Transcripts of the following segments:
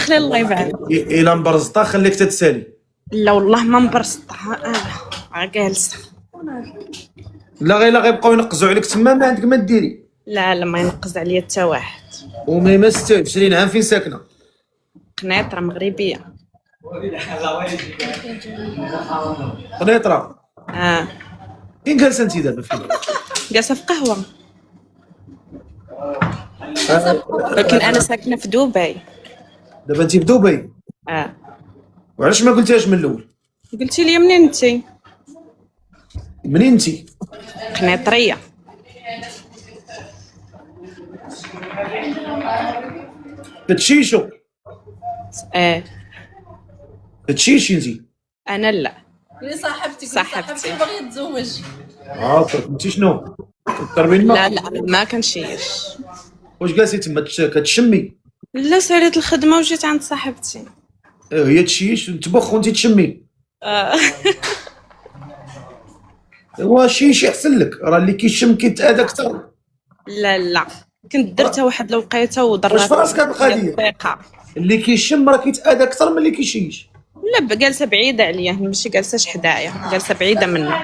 خلي الله يبعد. الا مبرزطه خليك تتسالي. لا والله ما مبرسطه انا جالسه. لا غير غيبقاو ينقزوا عليك تما ما عندك ما ديري. لا ما ينقز عليا حتى واحد. وميمه 26 عام فين ساكنه؟ قنيطره مغربيه. قنيطره. فين جالسه انت دابا فين؟ جالسه في قهوه. لكن انا ساكنه في دبي. دابا انت في دبي. وعلاش ما قلتيهاش من الاول؟ قلتي لي منين انتي؟ منين انت؟ قنيطريه. كتشيشو؟ كتشيشي انت؟ انا لا. هي صاحبتي صاحبتي باغيه تزوج. انت شنو؟ كتضربي الماء؟ لا ما كنشيش. واش جالسي تما كتشمي؟ لا ساليت الخدمه وجيت عند صاحبتي. هي تشيش تبخ وانت تشمي. هو شيشي احسن لك، راه اللي كيشم كيتاذى اكثر. لا كنت درتها واحد الوقيته وضرات. واش فراسك هاد القضيه؟ اللي كيشم راه كيتاذى اكثر من اللي كيشيش. لا جالسه بعيده عليا، ماشي جالسه حدايا، جالسه بعيده منه.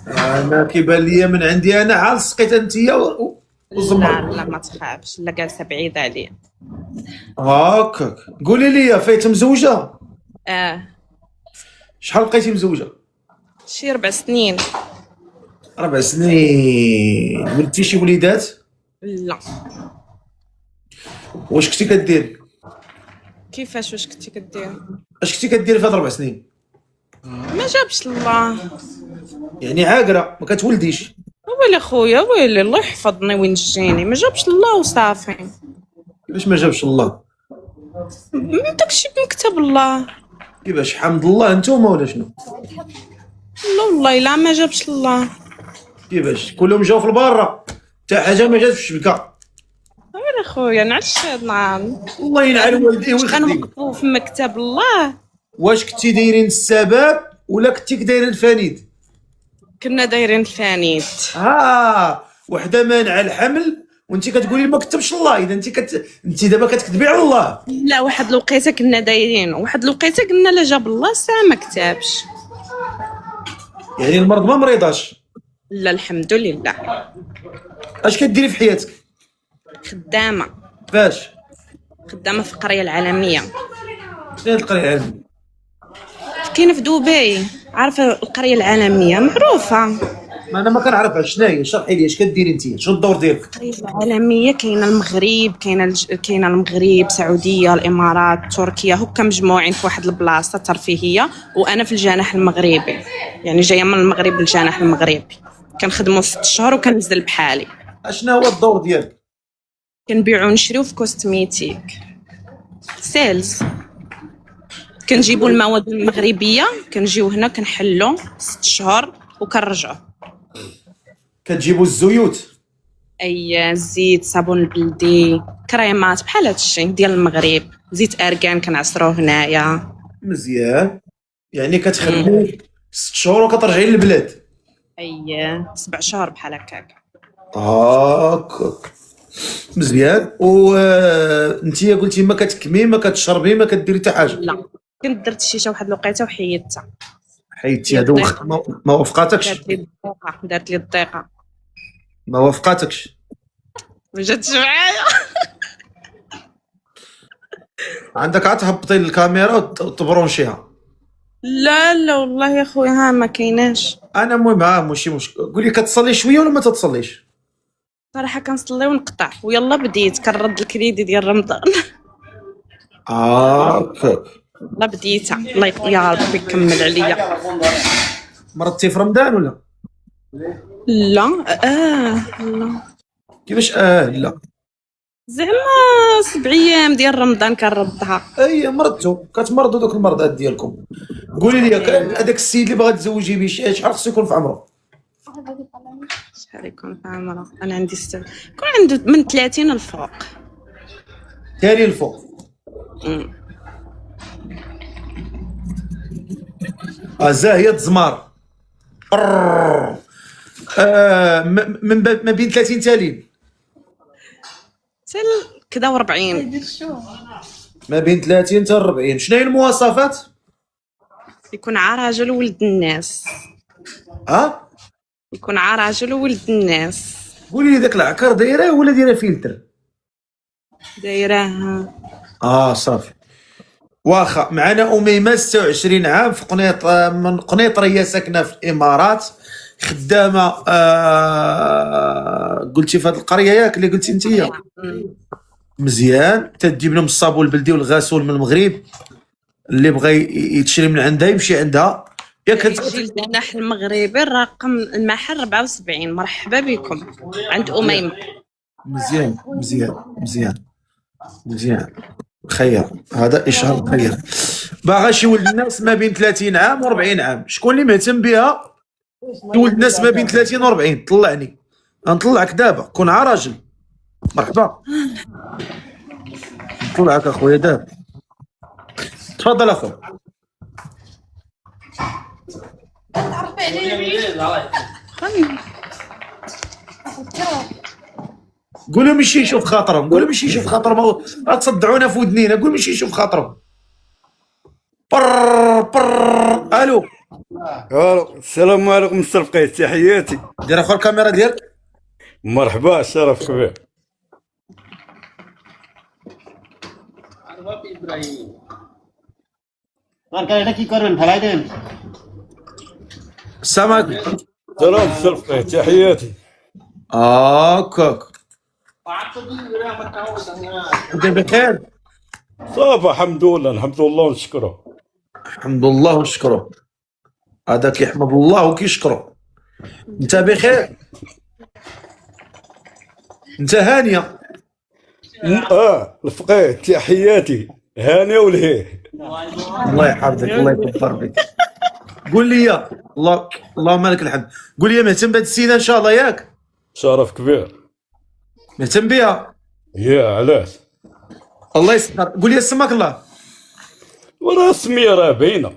انا كيبان ليا من عندي انا عاد سقيت انتيا وزمر. لا ما تخافش، لا جالسه بعيده عليا. هاكاك قولي لي فايت مزوجه؟ شحال بقيتي مزوجه؟ شي 4 سنين. 4 سنين. ولدتي شي وليدات؟ لا. واش كنتي كديري؟ كيفاش واش كنتي كدير؟ اش كنتي كديري في هاد 4 سنين؟ ما جابش الله. يعني عاقره ما كتولديش؟ ويلي خويا ويلي الله يحفظني وينجيني، ما جابش الله وصافي. كيفاش ما جابش الله؟ داكشي بمكتب الله. كيفاش حمد الله نتوما ولا شنو؟ لا والله لا ما جابش الله. كيفاش كلهم جاو في البارة حتى حاجه ما جاتش في الشبكه؟ ويلي خويا نعس هاد النهار. الله ينعل والديه ويخليك. غنوقفوا في مكتب الله. واش كنتي دايرين السبب ولا كنتي دايرين الفانيد؟ كنا دايرين الفانيد. وحده مانعه الحمل وانت كتقولي ما كتبش الله. اذا انت دابا كتكذبي على الله. لا واحد الوقيته كنا دايرين، واحد الوقيته قلنا لا جاب الله الساعه ما كتبش. يعني المرض ما مريضاش؟ لا الحمد لله. اش كديري في حياتك؟ خدامه. فاش؟ خدامه في القريه العالميه. فين القريه العالميه؟ كاينه في دبي، عارفه القريه العالميه معروفه. ما انا ما كنعرفهاش. شنو هي؟ شرحي لي اش كديري انت؟ شنو الدور ديالك؟ القريه العالميه كاينه المغرب، كاينه المغرب، السعوديه، الامارات، تركيا، هكا مجموعين في واحد البلاصه ترفيهيه، وانا في الجناح المغربي، يعني جايه من المغرب للجناح المغربي. كنخدموا 6 شهور وكنزل بحالي. اشنا هو الدور ديالك؟ كنبيعو ونشريو في كوستميتيك سيلز. كنجيبو المواد المغربيه، كنجيو هنا كنحلو 6 شهور وكنرجعو. كتجيبوا الزيوت؟ اي الزيت، صابون البلدي، كريمات بحال هادشي ديال المغرب، زيت اركان كنعصروه هنايا. مزيان. يعني كتخدموا 6 شهور وكترجعي للبلاد؟ اي 7 شهور بحال هكاك. مزيان. انت قلتي ما كتكمي ما كتشربي ما كديري حتى حاجه؟ لا كنت درت الشيشه واحد الوقيته وحيدتها. حيدتي هذا ما وافقاتكش؟ دارت لي الضيقه. ما وافقاتكش؟ ما جاتش معايا. عندك عاد تهبطي الكاميرا وتبرونشيها. لا والله يا خويا ها ما كايناش. انا المهم ماشي مشكل. قولي كتصلي شويه ولا ما تتصليش؟ صراحه كنصلي ونقطع، ويلا بديت كنرد الكريدي ديال رمضان. لا بديتها. الله يا ربي يكمل عليا. مرضتي في رمضان ولا؟ لا لا. كيفاش لا؟ زعما 7 ايام ديال رمضان كنردها. اي مرضتو كتمرضوا دوك المرضات ديالكم. قولي لي هذاك السيد اللي باغا تزوجي به شحال خصو يكون في عمره؟ شحال يكون في عمره؟ انا عندي يكون عنده من 30 الفوق. 30 الفوق. زاهية زمار. ما بين 30 تالين كدا و40. ما بين 30 حتى 40. شنو هي المواصفات؟ يكون راجل وولد الناس. ها يكون راجل وولد الناس. قولي لي داك العكر دايره ولا دايره فلتر؟ دايره. صافي. واخا. معنا أميمة 26 عام في قنيط، من قنيطرة، هي ساكنة في الإمارات، خدامة. قلتي في هذه القرية ياك اللي قلتي انتيا؟ مزيان. تدي من الصابون البلدي والغسول من المغرب، اللي بغى يتشري من عندها يمشي عندها. ياك يجي الجناح المغربي، الرقم المحل 74. مرحبا بكم عند أميمة. مزيان مزيان مزيان مزيان. خير، هذا إشهار خير. باغا شي ولد الناس ما بين 30 عام و 40 عام. شكون اللي مهتم بها؟ شي ولد الناس ما بين 30 و 40. طلعني، غنطلعك دابا. كون راجل. مرحبا. نطلعك اخويا دابا. تفضل اخويا. قول لهم يمشي يشوف خاطرهم، قول لهم يمشي يشوف خاطرهم. راك تصدعونا في ودنينا. قول يمشي يشوف خاطرهم. الو. الو، السلام عليكم مستر فقيه، تحياتي. دير اخو الكاميرا ديالك. مرحبا، الشرف كبير. السلام. سلام مستر فقيه، تحياتي. كوك. انت بخير؟ صافا، الحمد لله، الحمد لله ونشكره. الحمد لله ونشكره. هذا كيحمد الله وكيشكره. انت بخير؟ انت هانيه؟ الفقيه، تحياتي. هانيه ولهيه. الله يحفظك، الله يكبر بك. قول لي اللهم لك الحمد. قول لي مهتم بهذه السيده ان شاء الله ياك؟ شرف كبير. مهتم بها؟ يا علاش؟ الله يسخر. قول لي سماك الله. وراه السميه راه باينه.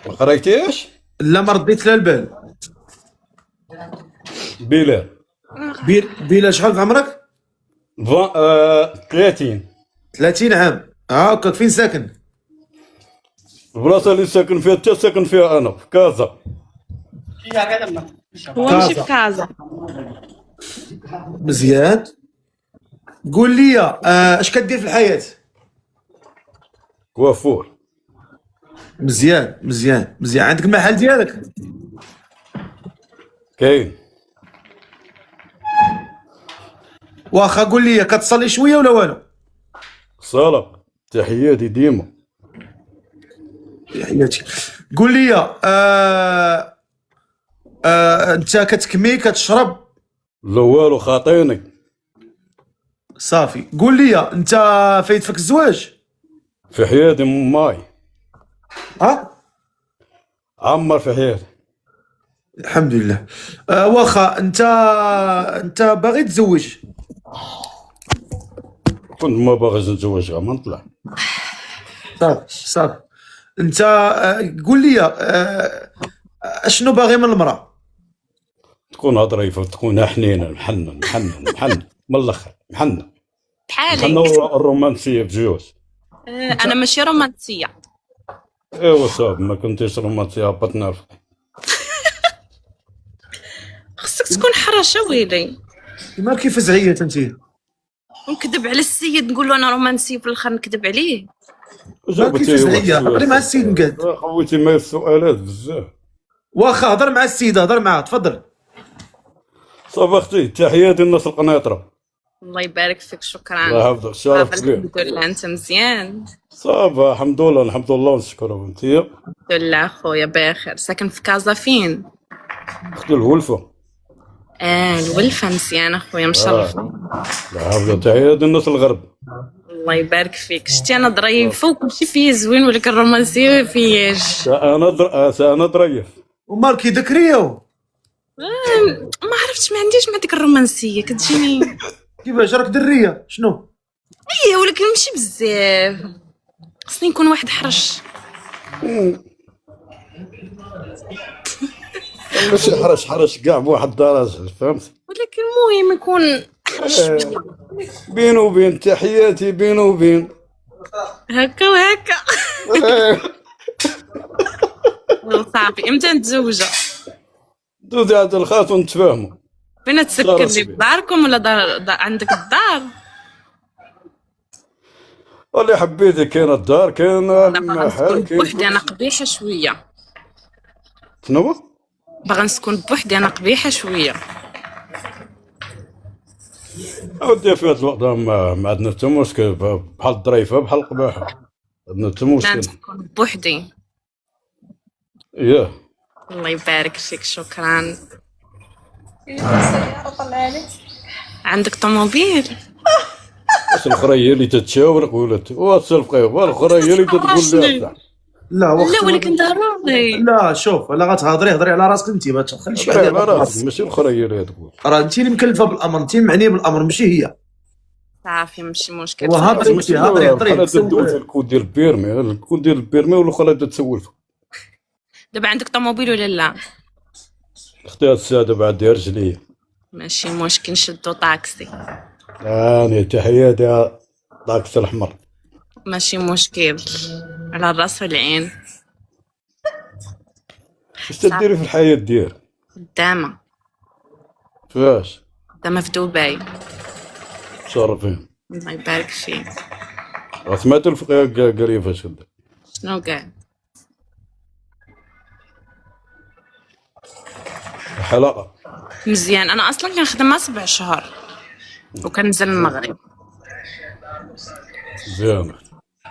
ما قريتيهاش؟ لا ما رديت لها البال. بلال. بلا شحال في عمرك؟ 30. 30 عام. هاكاك. فين ساكن؟ البلاصه اللي ساكن فيها انت ساكن فيها انا، في كازا. هو ماشي في كازا. مزيان. قول لي اش كدير في الحياه؟ كوافور. مزيان مزيان مزيان. عندك المحل ديالك؟ كاين. واخا. قول لي كتصلي شويه ولا والو؟ صلاة. تحياتي ديما. تحياتي. قول لي انت كتكمي كتشرب؟ لا والو، خاطيني. صافي. قول لي انت فايت فيك الزواج؟ في حياتي ماي. عمر في حياتي. الحمد لله. واخا. انت باغي تزوج؟ كنت ما باغيش نتزوج، غير ما نطلع. صافي. انت قول لي اشنو باغي من المراه؟ تكون ظريفة، تكون حنينة، محنن محنن محنن من الاخر، محنن. بحالك. محنن الرومانسية بجوج. انا ماشي رومانسيه. ايوا صافي، ما كنتيش رومانسية هبط نعرفك. خصك تكون حرشه ويلي. ما كيف زعيت انت؟ ونكذب على السيد نقول له انا رومانسيه في الاخر نكذب عليه. ما كيف زعيت؟ هضري مع السيد نقاد. خويتي ما السؤالات بزاف. واخا. هضر مع السيده، هضر معاه. تفضل. صافي اختي، تحياتي الناس القنيطرة. الله يبارك فيك. شكرا. الله يحفظك، شرف كبير. الحمد لله. انت مزيان؟ صافي الحمد لله، الحمد لله ونشكره. وانتيا؟ الحمد لله خويا بخير. ساكن في كازا فين؟ اختي الولفة. الولفه. مزيان اخويا، مشرفني. الله يحفظك، تحياتي الناس الغرب. الله يبارك فيك. شتي انا ظريفه وكلشي فيا زوين، ولكن الرومانسيه ما فياش. انا ظريف. ومال كي ذكريو؟ ما عرفتش، ما عنديش مع ديك الرومانسيه كتجيني. كيفاش راك دريه؟ شنو؟ ولكن ماشي بزاف. خصني نكون واحد حرش. ماشي حرش كاع بواحد الدرجة، فهمت؟ ولكن المهم يكون حرش. بين وبين، تحياتي بين وبين. هكا وهكا. صافي امتى نتزوجوا؟ دوزي عند الخاط ونتفاهموا. فين تسكن لي بداركم ولا عندك الدار؟ اللي حبيتي، كاين الدار كاين المحل كاين بوحدي انا قبيحه شويه. شنو؟ باغا نسكن بوحدي انا قبيحه شويه. اودي في هذا الوقت ما عندنا حتى مشكل، بحال الظريفه بحال القباحه، عندنا حتى لا مشكل. نسكن بوحدي. ياه الله يبارك فيك، شكرا. عندك طوموبيل؟ بس الاخرى هي اللي تتشاورك ولا وتسلفقي، والاخرى هي اللي تقول لها لا وقت لا ولكن ضروري. لا شوف، لا غتهضري هضري على راسك انت، ما تخليش شي هضري حد على يهضر. راسك، ماشي الاخرى هي اللي تقول. راه انت اللي مكلفه بالامر، انت المعنيه بالامر ماشي هي. صافي ماشي مشكل. وهضري انت، هضري بحال تدوز الكود ديال البيرمي، الكود ديال البيرمي والاخرى تتسولف. دابا عندك طوموبيل ولا لا؟ اختي هاد الساعه بعد ديال رجليا. ماشي مشكل، نشدو طاكسي. هاني تحياتي يا طاكسي الاحمر. ماشي مشكل، على الراس والعين. اش تديري في الحياه ديالك؟ قدامة فاش؟ قدامة في دبي. مشرفين. الله يبارك فيك. سمعت الفقيه قال لي فاش كدا. شنو قال؟ حلقه مزيان. انا اصلا كنخدم 7 شهور وكنزل المغرب. مزيان.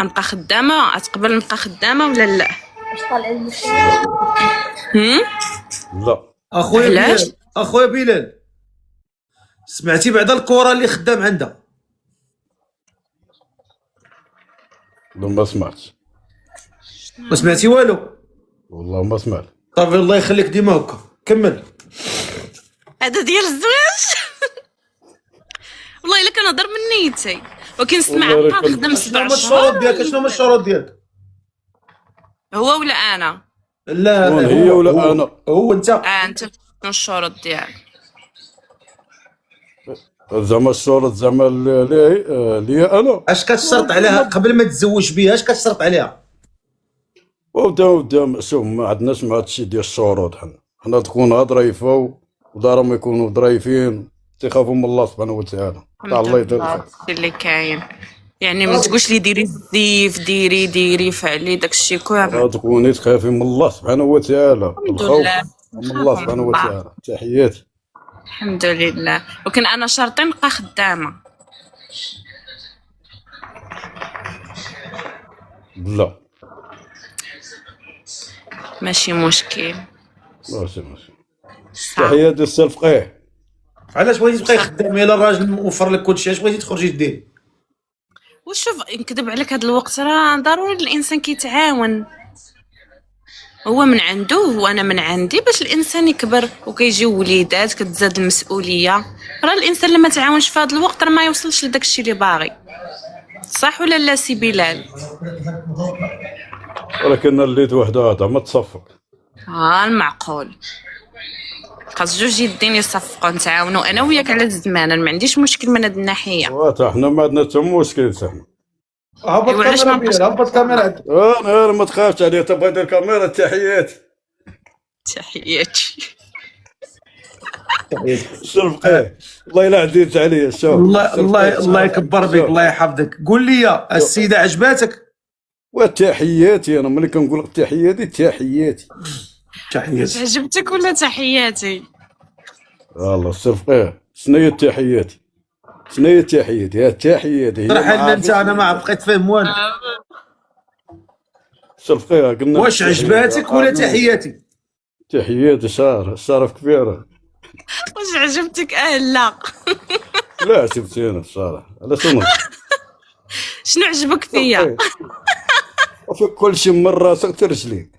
غنبقى خدامة؟ تقبل نبقى خدامة ولا لا؟ لا اخويا علاش؟ بلال، اخويا بلال، سمعتي بعد الكره اللي خدام عندها؟ ما سمعتش ما سمعتي والو؟ والله ما سمعت. صافي الله يخليك ديما هكا، كمل. هذا ديال الزواج. والله الا كنهضر من نيتي، ولكن والله نبقى نخدم شنو 7 هما الشروط شهور. ديالك؟ شنو هما الشروط ديالك؟ هو ولا انا؟ لا شكون لا، هي ولا هو أنا؟ هو انت. انت شنو الشروط ديالك؟ زعما الشروط زعما لي انا. اش كتشرط عليها قبل ما تتزوج بها؟ اش كتشرط عليها؟ ودا شوف، ما عندناش مع هادشي ديال الشروط. حنا تكون ظريفه ودارهم يكونوا ظريفين، تيخافوا من الله سبحانه وتعالى. تاع الله يدير الخير. اللي كاين يعني ما تقولش لي ديري الزيف، ديري فعلي داكشي كامل. تكوني تخافي من الله سبحانه وتعالى، الحمد الخوف لله. من الله سبحانه وتعالى. تحياتي. الحمد لله. ولكن انا شرطي نبقى خدامه. لا ماشي مشكل. ماشي تحياتي السلفقيه. علاش بغيتي تبقاي خدامه الا الراجل موفر لك كلشي؟ اش بغيتي تخرجي ديري؟ وشوف نكذب عليك، هذا الوقت راه ضروري الانسان كيتعاون، هو من عنده وانا من عندي، باش الانسان يكبر وكيجيو وليدات كتزاد المسؤوليه. راه الانسان لما تعاونش في هذا الوقت راه ما يوصلش لداك الشيء اللي باغي. صح ولا لا سي بلال؟ ولكن اللي وحده ما تصفق. المعقول خاص جوج يدين يصفقوا، نتعاونوا انا وياك على الزمان. انا ما عنديش مشكل من هاد الناحيه. واتا حنا ما عندنا حتى مشكل حنا. هبط وعلاش كاميرا ما بيال، هبط كاميرا عندك. انا ما تخافش عليا، تبغي دير الكاميرا. تحياتي تحياتي. السلفقيه. والله الا عديت عليا. شوف الله يكبر بك، الله يحفظك. قول لي السيده عجباتك؟ وتحياتي. انا ملي كنقول لك تحياتي تحياتي. تحياتي. عجبتك ولا تحياتي؟ والله السلفقيه. شنو هي تحياتي؟ شنو هي تحياتي؟ هي تحياتي شرح لنا انت، انا ما بقيت فاهم والو. السلفقيه قلنا واش عجباتك ولا تحياتي؟ تحياتي. الشرف كبير. واش عجبتك؟ لا. لا عجبتني انا الصراحه. على شنو؟ شنو عجبك فيا؟ وفي كل شيء من راسك ترجليك.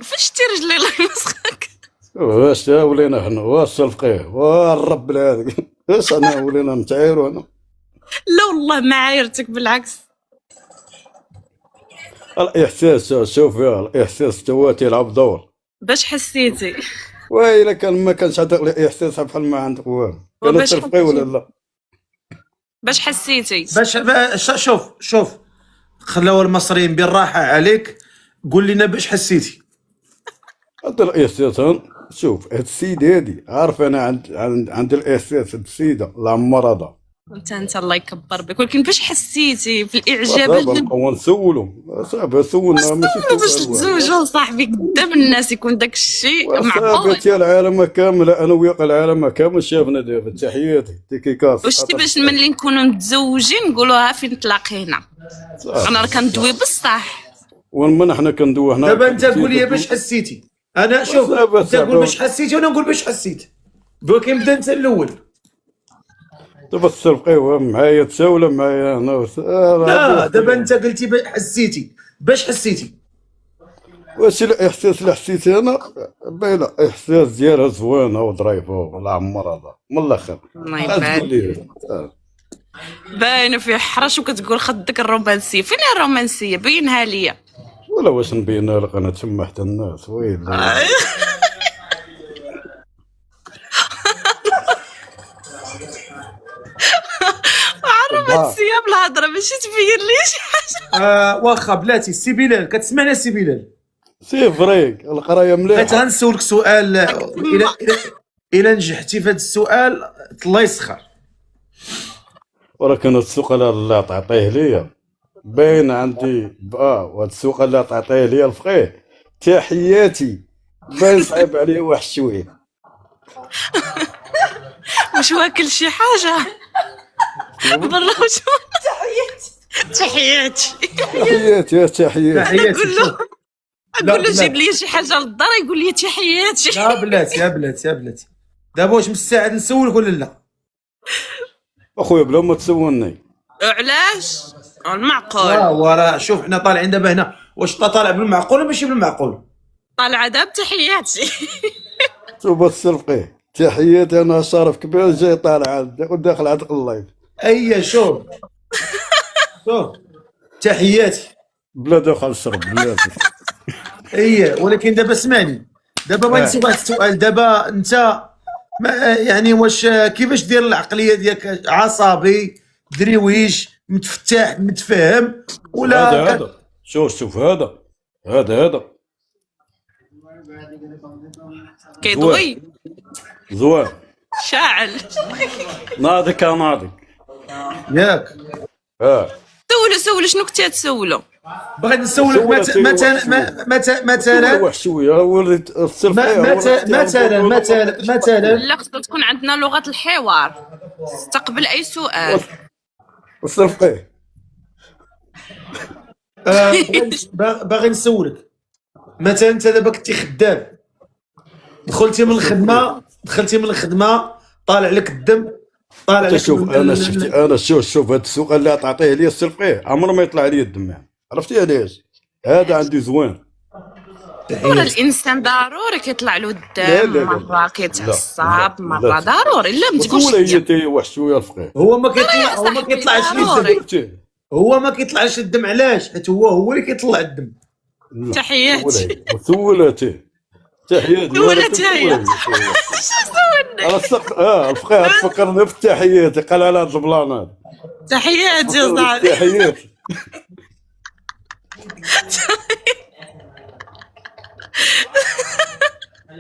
فاش تي رجلي الله يمسخك؟ واش ولينا حنا والسلفقيه والرب العالمين. واش انا ولينا نتعايروا هنا؟ لا والله ما عايرتك، بالعكس. الاحساس شوف يا الاحساس توا تيلعب دور. باش حسيتي؟ وإلا كان ما كانش عندك الاحساس بحال ما عندك والو، كان وباش السلفقيه ولا لا؟ باش حسيتي؟ باش شوف خلاو المصريين بالراحه عليك، قول لنا باش حسيتي. هاد الاحساس شوف هاد السيده هادي عارف انا عند الاحساس هاد السيده العمر هذا انت الله يكبر بك، ولكن باش حسيتي في الاعجاب؟ صعب نبقاو نسولو، صعب سولنا ماشي باش سؤال واحد. تزوجوا صاحبي قدام الناس يكون داك الشيء معقول؟ صاحبتي العالم كامل، انا وياك العالم كامل شافنا دابا. تحياتي تيكي كاس. وشتي باش ملي نكونوا متزوجين نقولوها فين تلاقينا. انا راه كندوي بصح. ومن حنا كندوي هنا. دابا انت قول لي باش حسيتي. انا شوف انت قول باش حسيتي وانا نقول باش حسيت. ولكن بدا انت الاول. دابا السرقيوه معايا تساوله معايا هنا. لا دابا انت قلتي باش حسيتي، باش حسيتي. واش الاحساس اللي حسيت انا باينه احساس ديالها زوينه وظريفه والعمر هذا من الاخر. الله يبارك. باينه فيه حرش وكتقول خدك الرومانسيه. فين الرومانسيه؟ بينها ليا. ولا واش نبينها لك انا تما حتى الناس ويلي. الرومانسيه بالهضره ماشي تبين لي شي حاجه. واخا بلاتي. السي بلال كتسمعنا؟ السي بلال سي فريك القرايه بغيت مليحه. غنسولك سؤال. الى نجحتي في هذا السؤال الله يسخر. ولكن السؤال اللي تعطيه ليا باين عندي وهاد السؤال اللي تعطيه ليا الفقيه تحياتي باين صعيب عليه واحد شويه. واش واكل شي حاجه؟ برا واش تحياتي تحياتي تحياتي. اقول له جيب لي شي حاجه للدار يقول لي تحياتي. لا بلاتي يا بلاتي يا بلاتي. دابا واش مستعد نسولك ولا لا؟ اخويا بلا ما تسولني. علاش؟ المعقول. وراه شوف حنا طالعين دابا هنا، واش طالع بالمعقول ولا ماشي بالمعقول؟ طالعه دابا تحياتي. شوف السرقيه تحياتي انا شرف كبير جاي طالع وداخل عند اللايف. شوف تحياتي بلا دخل شرب بلاتي. ولكن دابا اسمعني، دابا بغيت نسولك واحد السؤال. دابا انت يعني واش كيفاش دير العقليه ديالك؟ عصبي، درويش، متفتح، متفاهم ولا هذا شوف هذا كيضوي زوين شاعل ناضي كناضي ياك؟ سولو شنو كنتي تسولو؟ بغيت نسولك مثلا واحد شويه ولد مثلا لا خصك تكون عندنا لغه الحوار. استقبل اي سؤال. السرقيه باغي نسولك مثلا انت دابا كنتي خدام، دخلتي من الخدمه طالع لك الدم، طالع لك. شوف انا شوف هذا السؤال اللي تعطيه لي السرقيه عمره ما يطلع لي الدم يعني. عرفتي علاش؟ هذا عندي زوين. ورا الانسان ضروري كيطلع له الدم، مره كيتعصب، مره ضروري. لا ما تقولش ولا هي تي واحد شويه الفقيه. هو ما كيطلعش الدم. هو ما كيطلعش الدم. علاش؟ حيت هو اللي كيطلع الدم. تحياتي. ثولتي تحياتي ولا تحياتي. الفقيه تفكرني في التحياتي قال على هاد البلان هذا. تحياتي يا صاحبي. تحياتي.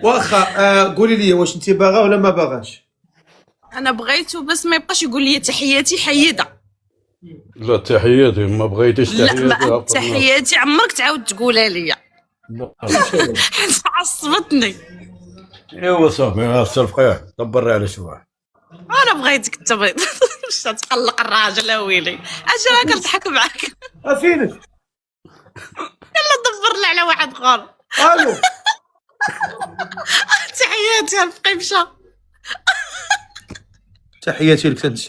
واخا قولي لي واش انت باغا ولا ما باغاش؟ انا بغيته بس ما يبقاش يقول لي تحياتي حيده. لا تحياتي ما بغيتيش تحياتي. لا تحياتي عمرك تعاود تقولها لي. حيت عصبتني. ايوا صافي السرقيه دبري على شي واحد. انا بغيتك انت باش تقلق الراجل ويلي. اجي راه كنضحك معاك. فينك؟ يلا دبر لي على واحد اخر. الو تحياتي الفقي مشى. تحياتي لك انت.